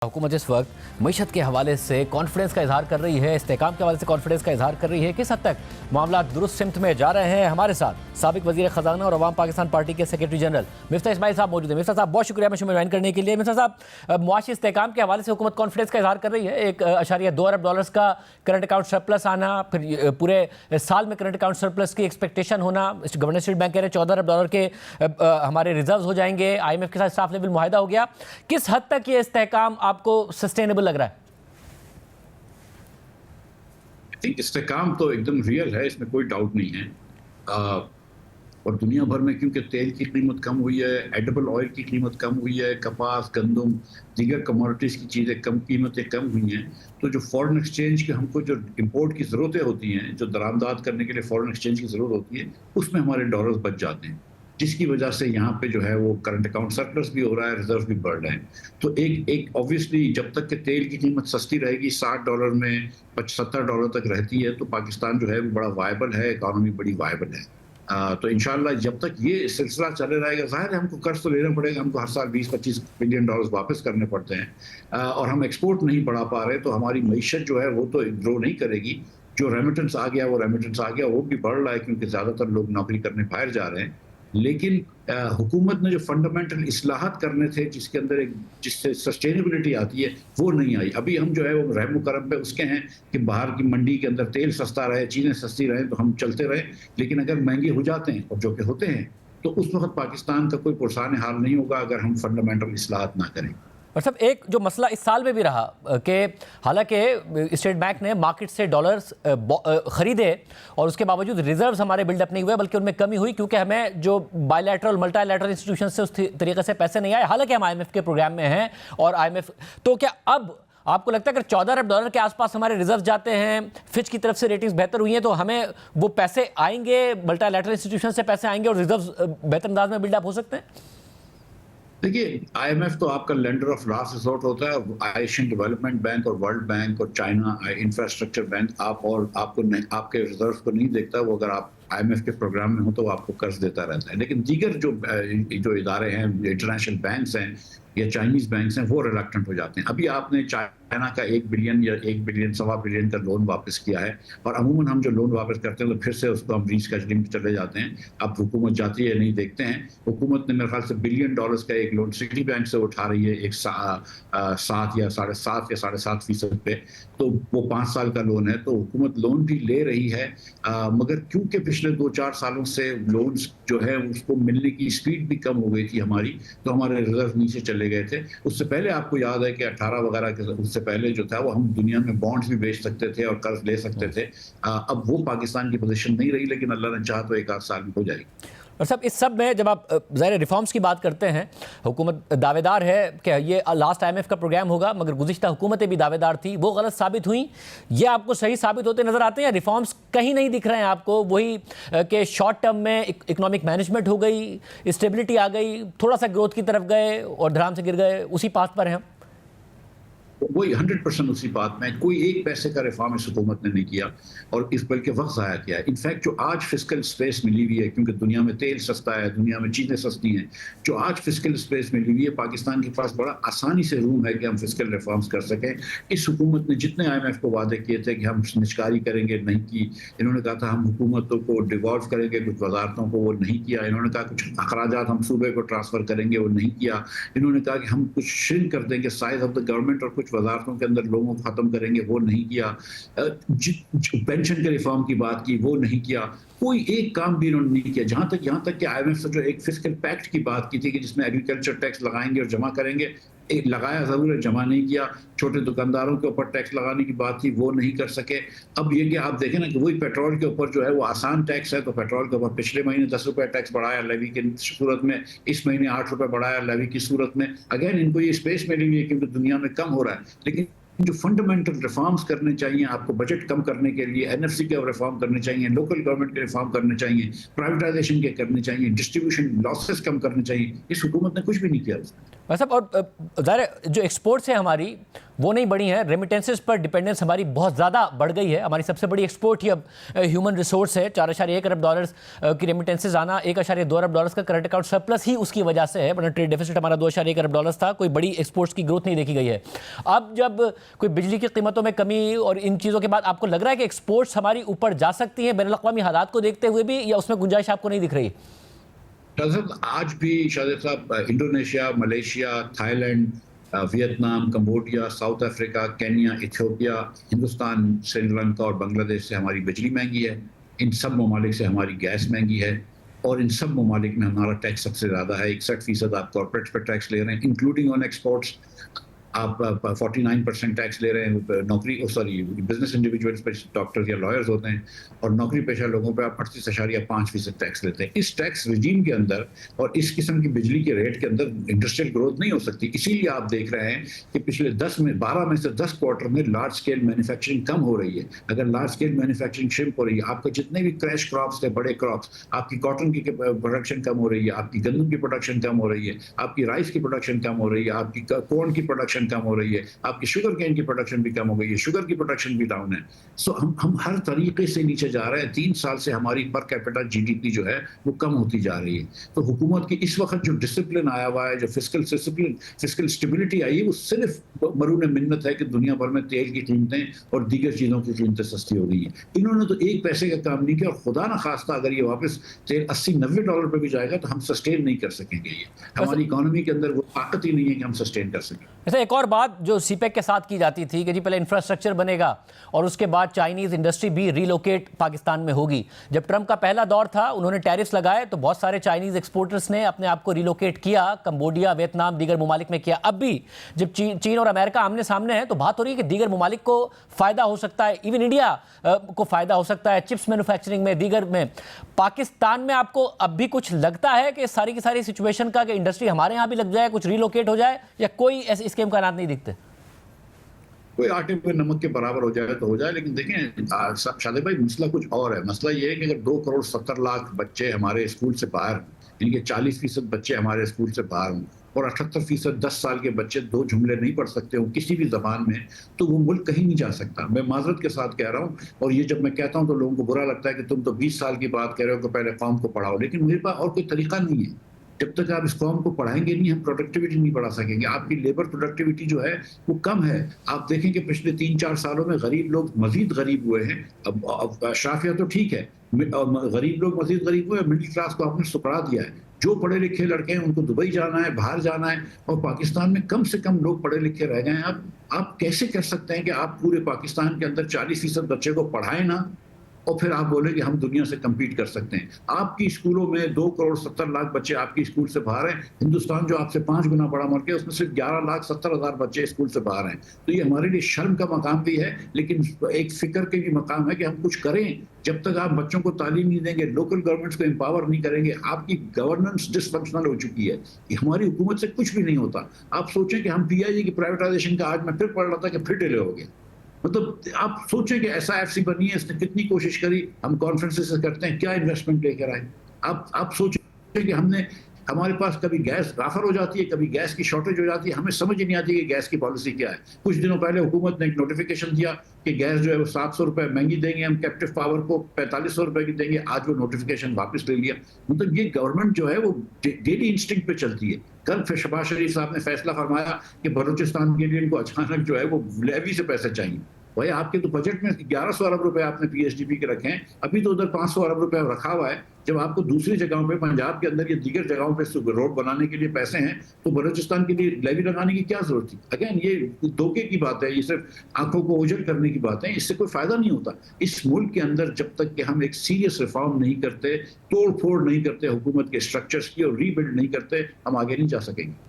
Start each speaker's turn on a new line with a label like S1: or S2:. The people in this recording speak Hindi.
S1: हुकूमत इस वक्त मईशत के हवाले से कॉन्फिडेंस का इजहार कर रही है, इस्तेहकाम के हवाले से कॉन्फिडेंस का इजहार कर रही है। किस हद तक मामला दुरुस्त सिमत में जा रहे हैं? हमारे साथ साबिक वजीर ख़जाना और अवाम पाकिस्तान पार्टी के सेक्रेटरी जनरल मिफ्ता इस्माइल साहब मौजूद हैं। मिफ्ता साहब, बहुत शुक्रिया मुझे ज्वाइन करने के लिए। मिफ्ता साहब, मुआशी इस्तेहकाम के हवाले से हुकूमत कॉन्फिडेंस का इजहार कर रही है। 1.2 अरब डॉलर्स का करंट अकाउंट सरप्लस आना, फिर पूरे साल में करंट अकाउंट सरप्लस की एक्सपेक्टेशन होना। गवर्नर स्टेट बैंक कह रहे 14 अरब डॉलर के हमारे रिजर्व हो जाएंगे। IMF के साथ स्टाफ लेवल मुआहिदा हो गया। किस हद तक ये इस्तेहकाम आपको सस्टेनेबल लग रहा है?
S2: इस्तेहकाम तो एकदम रियल है, इसमें कोई डाउट नहीं है। और दुनिया भर में क्योंकि तेल की कीमत कम हुई है, एडिबल ऑयल की कीमत कम हुई है, कपास, गंदम, दीगर कमोडिटीज़ की चीज़ें कीमतें कम हुई हैं, तो जो फॉरेन एक्सचेंज के हमको जो इंपोर्ट की ज़रूरतें होती हैं, जो दरामदाद करने के लिए फॉरेन एक्सचेंज की ज़रूरत होती है, उसमें हमारे डॉलर्स बच जाते हैं, जिसकी वजह से यहाँ पे जो है वो करंट अकाउंट सरप्लस भी हो रहा है, रिजर्व भी बढ़ रहे हैं। तो एक ऑब्वियसली जब तक कि तेल की कीमत सस्ती रहेगी, $60 में $70 तक रहती है, तो पाकिस्तान जो है वो बड़ा वायबल है, इकॉनमी बड़ी वायबल है। तो इंशाल्लाह जब तक ये सिलसिला चले रहेगा, ज़ाहिर है हमको कर्ज तो लेना पड़ेगा, हमको हर साल $20-25 बिलियन वापस करने पड़ते हैं, और हम एक्सपोर्ट नहीं बढ़ा पा रहे, तो हमारी मईशत जो है वो तो ग्रो नहीं करेगी। जो रेमिटेंस आ गया वो भी बढ़ रहा है, क्योंकि ज़्यादातर लोग नौकरी करने बाहर जा रहे हैं। लेकिन हुकूमत ने जो फंडामेंटल इस्लाहत करने थे, जिसके अंदर जिससे सस्टेनेबिलिटी आती है, वो नहीं आई। अभी हम जो है वो रहम करम पे उसके हैं कि बाहर की मंडी के अंदर तेल सस्ता रहे, चीज़ें सस्ती रहें, तो हम चलते रहे। लेकिन अगर महंगे हो जाते हैं, और जो कि होते हैं, तो उस वक्त पाकिस्तान का कोई पुरसान हाल नहीं होगा अगर हम फंडामेंटल इस्लाहत ना करें।
S1: और सब एक जो मसला इस साल में भी रहा कि हालांकि स्टेट बैंक ने मार्केट से डॉलर्स खरीदे और उसके बावजूद रिजर्व्स हमारे बिल्डअप नहीं हुए, बल्कि उनमें कमी हुई, क्योंकि हमें जो बायलैटरल मल्टीलैटरल इंस्टीट्यूशन से उस तरीके से पैसे नहीं आए। हालांकि हम IMF के प्रोग्राम में हैं और IMF, तो क्या अब आपको लगता है अगर 14 अरब डॉलर के आसपास हमारे रिजर्व जाते हैं, फिच की तरफ से रेटिंग्स बेहतर हुई हैं, तो हमें वो पैसे आएंगे, मल्टीलैटरल इंस्टीट्यूशन से पैसे आएंगे और रिजर्व बेहतर अंदाज में बिल्डअप हो सकते हैं?
S2: देखिए, IMF तो आपका लेंडर ऑफ लास्ट रिसोर्ट होता है। एशियन डेवलपमेंट बैंक और वर्ल्ड बैंक और चाइना इंफ्रास्ट्रक्चर बैंक आपके रिजर्व को नहीं देखता। वो अगर आप IMF के प्रोग्राम में हो तो वो आपको कर्ज देता रहता है। लेकिन दीगर जो इदारे हैं, इंटरनेशनल बैंक्स हैं या चाइनीज बैंक्स हैं, वो रिलक्टेंट हो जाते हैं। अभी आपने चाइना का 1 बिलियन या 1 बिलियन सवा बिलियन का लोन वापस किया है, और अमूमन हम जो लोन वापस करते हैं तो फिर से उसको हम रीस्केजुलिंग पे चले जाते हैं। अब हुकूमत जाती है, नहीं देखते हैं। हुकूमत ने मेरे ख्याल से $1 बिलियन का एक लोन सिटी बैंक से उठा रही है, 7 या 7.5% पे, तो वो 5 साल का लोन है। तो हुकूमत लोन भी ले रही है, मगर क्योंकि पिछले 2-4 सालों से लोन्स जो है उसको मिलने की स्पीड भी कम हो गई थी हमारी, तो हमारे रिजर्व नीचे चले गए थे। उससे पहले आपको याद है कि 18 वगैरह के उससे पहले जो था वो हम दुनिया में बॉन्ड्स भी बेच सकते थे और कर्ज ले सकते थे। अब वो पाकिस्तान की पोजीशन नहीं रही, लेकिन अल्लाह ने चाहा तो 1-8 साल में हो जाएगी।
S1: और सब इस सब में जब आप ज़ाहिर रिफॉर्म्स की बात करते हैं, हुकूमत दावेदार है कि ये लास्ट IMF का प्रोग्राम होगा, मगर गुज़िश्ता हुकूमतें भी दावेदार थी, वो गलत साबित हुई। ये आपको सही साबित होते नज़र आते हैं या रिफॉर्म्स कहीं नहीं दिख रहे हैं आपको? वही कि शॉर्ट टर्म में इकोनॉमिक मैनेजमेंट हो गई, स्टेबिलिटी आ गई, थोड़ा सा ग्रोथ की तरफ गए और धड़ाम से गिर गए, उसी पाथ पर हैं हम?
S2: वही 100% उसी बात में। कोई एक पैसे का रिफॉर्म इस हुकूमत ने नहीं किया, और इस बल्कि वक्त ज़ाया किया है। इनफैक्ट जो आज फिस्कल स्पेस मिली हुई है, क्योंकि दुनिया में तेल सस्ता है, दुनिया में चीज़ें सस्ती हैं, जो आज फिस्कल स्पेस मिली हुई है, पाकिस्तान के पास बड़ा आसानी से रूम है कि हम फिस्कल रिफॉर्म्स कर सकें। इस हुकूमत ने जितने IMF को वादे किए थे कि हम निष्कारी करेंगे, नहीं की। इन्होंने कहा था हम हुकूमतों को डिवॉल्व करेंगे, कुछ वजारतों को, वो नहीं किया। इन्होंने कहा कुछ अखराजात हम सूबे को ट्रांसफ़र करेंगे, वो नहीं किया। इन्होंने कहा कि हम कुछ श्रिंक कर देंगे साइज ऑफ द गवर्नमेंट और कुछ वजारतों के अंदर लोगों को खत्म करेंगे, वो नहीं किया। पेंशन के रिफॉर्म की बात की, वो नहीं किया। कोई एक काम भी इन्होंने नहीं किया। यहाँ तक कि IMF से जो एक फिस्कल पैक्ट की बात की थी कि जिसमें एग्रीकल्चर टैक्स लगाएंगे और जमा करेंगे, लगाया जरूर है, जमा नहीं किया। छोटे दुकानदारों के ऊपर टैक्स लगाने की बात थी, वो नहीं कर सके। अब ये कि आप देखें ना कि वही पेट्रोल के ऊपर जो है वो आसान टैक्स है, तो पेट्रोल के ऊपर पिछले महीने ₹10 टैक्स बढ़ाया लेवी की सूरत में, इस महीने ₹8 बढ़ाया लेवी की सूरत में। अगेन इनको ये स्पेस मिली हुई है क्योंकि दुनिया में कम हो रहा है। लेकिन जो फंडामेंटल रिफॉर्म्स करने चाहिए आपको, बजट कम करने के लिए NFC के रिफॉर्म करने चाहिए, लोकल गवर्नमेंट के रिफॉर्म करने चाहिए, प्राइवेटाइजेशन के करने चाहिए, डिस्ट्रीब्यूशन लॉसेस कम करने चाहिए, इस हुकूमत ने कुछ भी नहीं किया।
S1: और ज़ाहिर जो एक्सपोर्ट्स है हमारी, वो नहीं बढ़ी हैं। रेमिटेंसेस पर डिपेंडेंस हमारी बहुत ज़्यादा बढ़ गई है। हमारी सबसे बड़ी एक्सपोर्ट ही अब ह्यूमन रिसोर्स है। 4.1 अरब डॉलर्स की रेमिटेंसेस आना, 1.2 अरब डॉलर्स का करंट अकाउंट सरप्लस ही उसकी वजह से है, वरना ट्रेड डेफिसिट हमारा 2.1 अरब डॉलर्स था। कोई बड़ी एक्सपोर्ट्स की ग्रोथ नहीं देखी गई है। अब जब कोई बिजली की कीमतों में कमी और इन चीज़ों के बाद आपको लग रहा है कि एक्सपोर्ट्स हमारी ऊपर जा सकती हैं बैनुल-अक़वामी हालात को देखते हुए भी, या उसमें गुंजाइश आपको नहीं दिख रही?
S2: आज भी शायद साहब Indonesia, Malaysia, Thailand, Vietnam, Cambodia, south Africa, Kenya, Ethiopia, Hindustan, Sri Lanka और बांग्लादेश से हमारी बिजली महंगी है। इन सब ममालिक से हमारी गैस महंगी है और इन सब ममालिक में हमारा टैक्स सबसे ज़्यादा है। 61% आप कॉर्पोरेट पर टैक्स ले रहे हैं, इंक्लूडिंग ऑन एक्सपोर्ट्स। आप 49% टैक्स ले रहे हैं नौकरी बिजनेस इंडिविजुअल्स पे, डॉक्टर्स या लॉयर्स होते हैं, और नौकरी पेशा लोगों पे आप 38.5% टैक्स लेते हैं। इस टैक्स रिजीम के अंदर और इस किस्म की बिजली के रेट के अंदर इंडस्ट्रियल ग्रोथ नहीं हो सकती। इसीलिए आप देख रहे हैं कि पिछले 12 में से 10 क्वार्टर में लार्ज स्केल मैन्युफैक्चरिंग कम हो रही है। अगर लार्ज स्केल मैन्युफैक्चरिंग श्रिंप हो रही है, आपके जितने भी क्रैश क्रॉप्स थे, बड़े क्रॉप्स, आपकी कॉटन की प्रोडक्शन कम हो रही है, आपकी गंदम की प्रोडक्शन कम हो रही है, आपकी राइस की प्रोडक्शन कम हो रही है, आपकी कॉर्न की प्रोडक्शन कम हो रही है, आपकी शुगर केन की प्रोडक्शन भी कम हो गई है, शुगर की प्रोडक्शन भी डाउन है। सो हम हर तरीके से नीचे जा रहे हैं। 3 साल से हमारी पर कैपिटा जीडीपी जो है वो कम होती जा रही है। तो हुकूमत की इस वक्त जो डिसिप्लिन आया हुआ है, जो फिस्कल डिसिप्लिन, फिस्कल स्टेबिलिटी आई है, वो सिर्फ मरून मिन्नत है कि दुनिया भर में तेल की कीमतें और दीगर चीजों की कीमतें सस्ती हो गई है। इन्होंने तो एक पैसे का काम नहीं किया, और खुदा ना खास्ता अगर ये वापस तेल 80-90 डॉलर पे भी जाएगा तो हम सस्टेन नहीं कर सकेंगे। ये हमारी इकोनॉमी के अंदर वो ताकत ही नहीं है कि हम सस्टेन कर सकें।
S1: ऐसा एक और बात जो सीपेक के साथ की जाती थी कि जी पहले इंफ्रास्ट्रक्चर बनेगा और उसके बाद चाइनीज इंडस्ट्री भी रीलोकेट पाकिस्तान में होगी। जब ट्रंप का पहला दौर था, उन्होंने टैरिफ्स लगाए तो बहुत सारे चाइनीज एक्सपोर्टर्स ने अपने आप को रीलोकेट किया, कंबोडिया, वियतनाम, दीगर ममालिक में किया। अब भी जब चीन और अमेरिका आमने सामने है तो बात हो रही है कि दीगर ममालिक को फायदा हो सकता है, इवन इंडिया को फायदा हो सकता है चिप्स मैन्युफैक्चरिंग में, दीगर में। पाकिस्तान में आपको अब भी कुछ लगता है कि सारी की सारी सिचुएशन का कि इंडस्ट्री हमारे यहाँ भी लग जाए, कुछ रीलोकेट हो जाए, या कोई ऐसे इसके इम्कान नहीं दिखते?
S2: कोई आटे पे नमक के बराबर हो जाए तो हो जाए, लेकिन देखें शादिब भाई, मसला कुछ और है। मसला ये है कि अगर 2.70 करोड़ बच्चे हमारे स्कूल से बाहर हों, यानी कि 40% बच्चे हमारे स्कूल से बाहर हों और 78% 10 साल के बच्चे 2 जुमले नहीं पढ़ सकते हो किसी भी जबान में, तो वो मुल्क कहीं नहीं जा सकता। मैं माजरत के साथ कह रहा हूँ, और ये जब मैं कहता हूँ तो लोगों को बुरा लगता है कि तुम तो 20 साल की बात कह रहे हो कि पहले कौम को पढ़ाओ, लेकिन मेरे पास और कोई तरीका नहीं है। जब तक आप इस कौम को पढ़ाएंगे नहीं, हम प्रोडक्टिविटी नहीं बढ़ा सकेंगे। आपकी लेबर प्रोडक्टिविटी जो है वो कम है। आप देखें कि पिछले 3-4 सालों में गरीब लोग मजीद गरीब हुए हैं। अब शाफिया तो ठीक है, गरीब लोग मजीद गरीब हुए, मिडिल क्लास को आपने सुकड़ा दिया है। जो पढ़े लिखे लड़के हैं उनको दुबई जाना है, बाहर जाना है, और पाकिस्तान में कम से कम लोग पढ़े लिखे रह गए हैं। आप कैसे कर सकते हैं कि आप पूरे पाकिस्तान के अंदर 40% बच्चे को पढ़ाएं ना, और फिर आप बोले कि हम दुनिया से compete कर सकते हैं? आपकी स्कूलों में 2.70 करोड़ बच्चे आपकी स्कूल से बाहर हैं। हिंदुस्तान जो आपसे 5 गुना बड़ा मुल्क है, उसमें सिर्फ 11,70,000 बच्चे स्कूल से बाहर हैं। तो ये हमारे लिए शर्म का मकाम भी है, लेकिन एक फिक्र के भी मकाम है कि हम कुछ करें। जब तक आप बच्चों को तालीम नहीं देंगे, लोकल गवर्नमेंट्स को एम्पावर नहीं करेंगे, आपकी गवर्नेंस डिसफंक्शनल हो चुकी है। हमारी हुकूमत से कुछ भी नहीं होता। आप सोचें कि हम पीआईजी की प्राइवेटाइजेशन का, आज मैं फिर पढ़ रहा था कि फिर डिले हो गया। मतलब आप सोचें कि SIFC बनी है, इसने कितनी कोशिश करी, हम कॉन्फ्रेंसेस करते हैं, क्या इन्वेस्टमेंट लेकर आए। आप सोचें कि हमारे पास कभी गैस राफर हो जाती है, कभी गैस की शॉर्टेज हो जाती है, हमें समझ ही नहीं आती कि गैस की पॉलिसी क्या है। कुछ दिनों पहले हुकूमत ने एक नोटिफिकेशन दिया कि गैस जो है वो 700 रुपए महंगी देंगे, हम कैप्टिव पावर को 4500 रुपए की देंगे। आज वो नोटिफिकेशन वापस ले लिया। मतलब ये गवर्नमेंट जो है वो डेली इंस्टिंक्ट पे चलती है। कल फिर शहबाज शरीफ साहब ने फैसला फरमाया कि बलूचिस्तान के लिए इनको अचानक जो है वो लेवी से पैसे चाहिए। भाई आपके तो बजट में 1100 अरब रुपए आपने PSDP के रखे हैं, अभी तो उधर 500 अरब रुपए रखा हुआ है। जब आपको दूसरी जगहों पे, पंजाब के अंदर या दीगर जगहों पे रोड बनाने के लिए पैसे हैं, तो बलूचिस्तान के लिए लेवी लगाने की क्या जरूरत थी? अगेन ये धोखे की बात है, ये सिर्फ आंखों को ओझल करने की बात है, इससे कोई फायदा नहीं होता। इस मुल्क के अंदर जब तक कि हम एक सीरियस रिफॉर्म नहीं करते, तोड़ फोड़ नहीं करते हुकूमत के स्ट्रक्चर्स की, और रीबिल्ड नहीं करते, हम आगे नहीं जा सकेंगे।